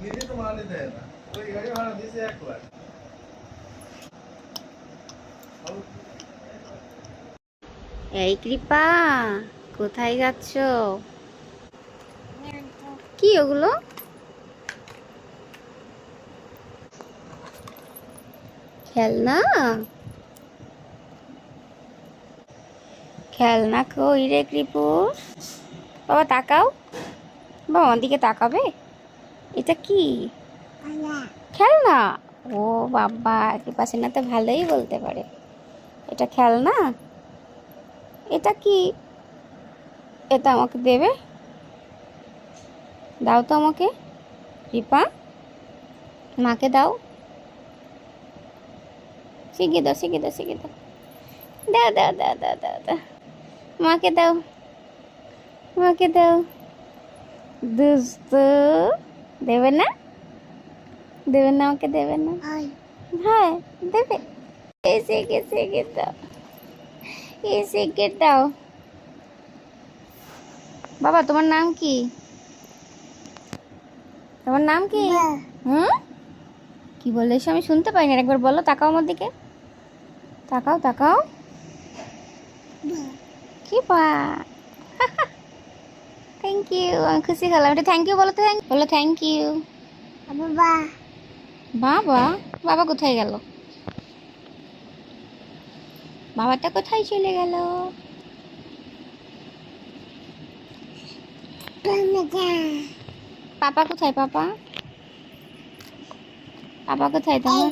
এই কৃপা, কোথায় যাচ্ছ? কি ওগুলো? খেলনা? খেলনা কই রে কৃপু? বাবা তাকাও, বাবা আমার দিকে তাকাবে। এটা কি খেলনা? ও বাবা, কৃপা সেনা তো ভালোই বলতে পারে। এটা খেলনা? এটা কি? এটা আমাকে দেবে? দাও তো আমাকে কৃপা, মাকে দাও। শিখিয়ে দাও, শিখিয়ে দাও, শিখিয়ে দাও। দাও দাও দাও দাও দাও দাও, মাকে দাও, মাকে দাও। দুস্তু, দেবে না? দেবে না আমাকে? দেবে না? হ্যাঁ দেবে। এসে গেছে, দাও, এসে গে দাও। বাবা তোমার নাম কি? তোমার নাম কি? হুম, কি বললে এসে? আমি শুনতে পাইনি, একবার বলো। তাকাও আমার দিকে, তাকাও তাকাও। কি বা, থ্যাংক ইউ, আমি খুশি হলাম। এটা থ্যাংক ইউ বলো তো, বলো থ্যাংক ইউ। বাবা, বাবা, বাবা কোথায় গেল? বাবাটা কোথায় চলে গেল? পাপা কোথায়? পাপা, পাপা কোথায় তোমার?